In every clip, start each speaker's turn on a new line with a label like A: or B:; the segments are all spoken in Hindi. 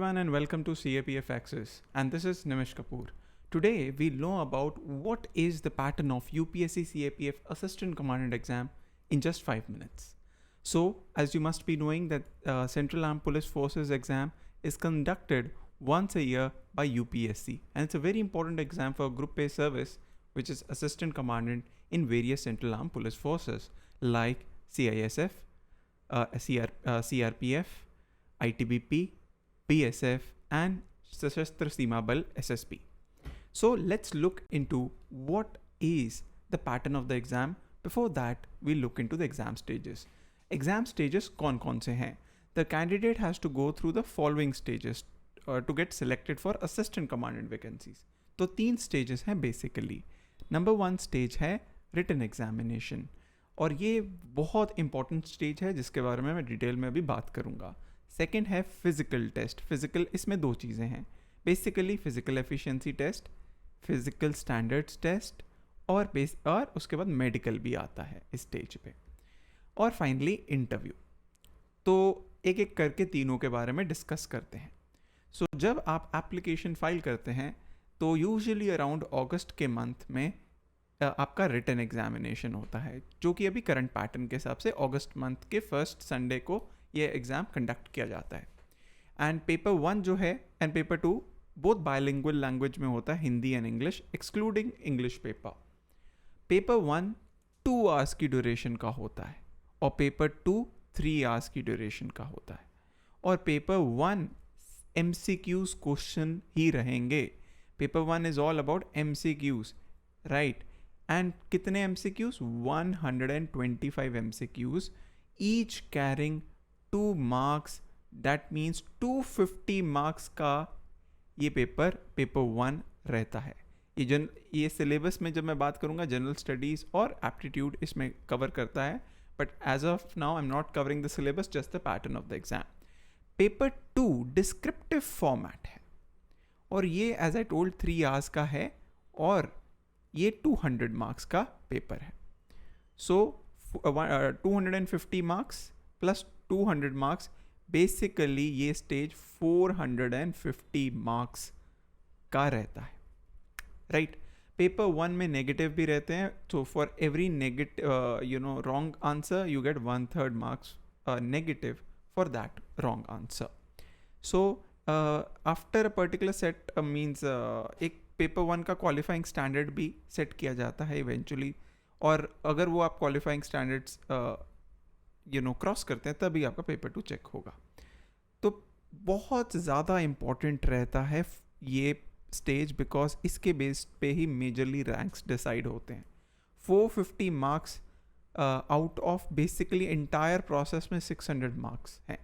A: everyone and welcome to CAPF Access, and this is Nimish Kapoor. Today we'll know about what is the pattern of UPSC CAPF Assistant Commandant exam in just 5 minutes. So, as you must be knowing that Central Armed Police Forces exam is conducted once a year by UPSC, and it's a very important exam for Group A service, which is Assistant Commandant in various Central Armed Police Forces like CISF, CRPF, ITBP, BSF and Sashastra Seema Bal SSB. So let's look into what is the pattern of the exam. Before that, we'll look into the exam stages. Exam stages कौन से हैं? The candidate has to go through the following stages to get selected for assistant commandant vacancies. तो 3 stages हैं basically. Number 1 stage है written examination और ये बहुत important stage है जिसके बारे में मैं डिटेल में अभी बात करूँगा. सेकेंड है फिजिकल टेस्ट. फिजिकल इसमें 2 चीज़ें हैं basically, physical efficiency test, physical standards test और उसके बाद मेडिकल भी आता है इस स्टेज पे, और फाइनली इंटरव्यू. तो एक एक करके तीनों के बारे में डिस्कस करते हैं. सो जब आप एप्लीकेशन फाइल करते हैं तो यूजुअली अराउंड अगस्त के मंथ में आपका रिटन एग्जामिनेशन होता है, जो कि अभी करंट पैटर्न के हिसाब से अगस्त मंथ के फर्स्ट संडे को ये एग्ज़ाम कंडक्ट किया जाता है. एंड पेपर 1 जो है and paper 2 both bilingual language में होता है, Hindi and English, excluding English paper. Paper 1 2 hours की ड्यूरेशन का होता है और पेपर 2 3 आवर्स की ड्यूरेशन का होता है. और पेपर 1 MCQs क्वेश्चन ही रहेंगे. Paper 1 is all about MCQs, right. And कितने MCQs? 125 MCQs, each carrying 2 marks. That means 250 marks का ये पेपर 1 रहता है. ये सिलेबस में जब मैं बात करूँगा जनरल स्टडीज़ और एप्टीट्यूड इसमें कवर करता है, but as of now I am not covering the syllabus, just the pattern of the exam. Paper 2 descriptive format है और ये एज आई टोल्ड 3 आवर्स का है और ये 200 मार्क्स का पेपर है. सो 250 मार्क्स प्लस 200 मार्क्स, बेसिकली ये स्टेज 450 मार्क्स का रहता है, राइट. पेपर 1 में नेगेटिव भी रहते हैं, तो for every negative wrong answer you get 1/3 marks negative for that wrong answer. So after a particular set means एक पेपर 1 का क्वालिफाइंग स्टैंडर्ड भी सेट किया जाता है इवेंचुअली, और अगर वो आप क्वालिफाइंग स्टैंडर्ड्स क्रॉस करते हैं तभी आपका पेपर 2 चेक होगा. तो बहुत ज़्यादा इम्पॉर्टेंट रहता है ये स्टेज, बिकॉज इसके बेस पे ही मेजरली रैंक्स डिसाइड होते हैं. 450 marks out of basically entire process में 600 मार्क्स हैं.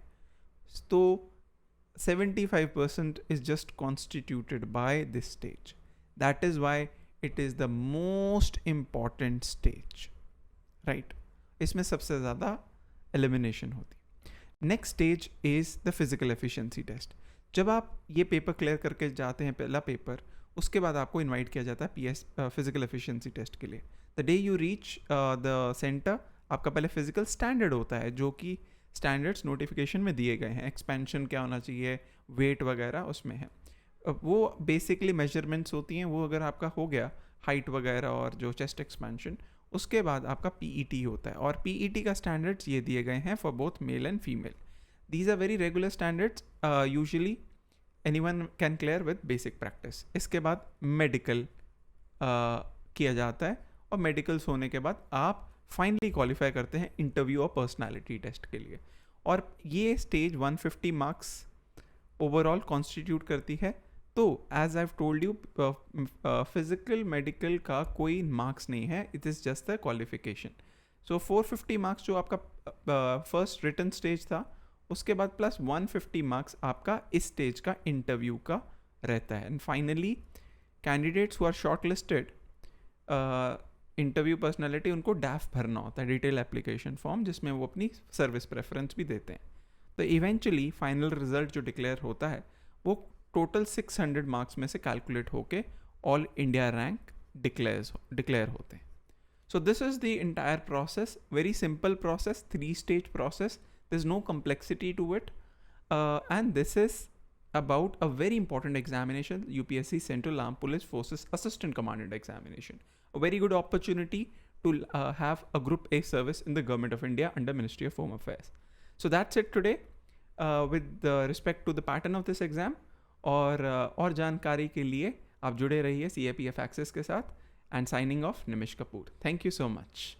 A: तो 75% is just constituted by this stage. That is why it is the most important stage, right? इसमें सबसे ज़्यादा एलिमिनेशन होती. Next stage is the physical efficiency test. जब आप ये पेपर क्लियर करके जाते हैं पहला पेपर, उसके बाद आपको इनवाइट किया जाता है PS फिजिकल एफिशिएंसी टेस्ट के लिए. The day you reach the centre, आपका पहले फिजिकल स्टैंडर्ड होता है, जो कि स्टैंडर्ड्स नोटिफिकेशन में दिए गए हैं. एक्सपेंशन क्या होना चाहिए, वेट वगैरह उसमें है. वो बेसिकली मेजरमेंट्स होती हैं. वो अगर आपका हो गया हाइट वगैरह और जो चेस्ट एक्सपेंशन, उसके बाद आपका PET होता है. और PET का स्टैंडर्ड्स ये दिए गए हैं for both male and female. These are very regular standards, usually anyone can clear with basic practice. इसके बाद मेडिकल किया जाता है और मेडिकल्स होने के बाद आप फाइनली क्वालिफाई करते हैं इंटरव्यू और पर्सनालिटी टेस्ट के लिए. और ये स्टेज 150 मार्क्स ओवरऑल कॉन्स्टिट्यूट करती है. तो as I have told you, physical medical का कोई मार्क्स नहीं है, it is just the qualification. So 450 marks जो आपका फर्स्ट रिटन स्टेज था, उसके बाद प्लस 150 मार्क्स आपका इस स्टेज का इंटरव्यू का रहता है. And finally candidates who are shortlisted, interview personality, उनको डैफ भरना होता है, डिटेल एप्लीकेशन फॉर्म, जिसमें वो अपनी सर्विस प्रेफरेंस भी देते हैं. तो इवेंचुअली फाइनल रिजल्ट जो डिक्लेयर होता है वो टोटल 600 मार्क्स में से कैलकुलेट होके ऑल इंडिया रैंक डिक्लेयर होते हैं. So this is the entire process, very simple process, 3-stage process. There's no complexity to it, and this is about a very important examination, UPSC Central Armed Police Forces Assistant Commandant examination. A very good opportunity to have a Group A service in the Government of India under Ministry of Home Affairs. So that's it today with respect to the pattern of this exam. और जानकारी के लिए आप जुड़े रहिए CAPF Access के साथ. And signing off, Nimish Kapoor. Thank you so much.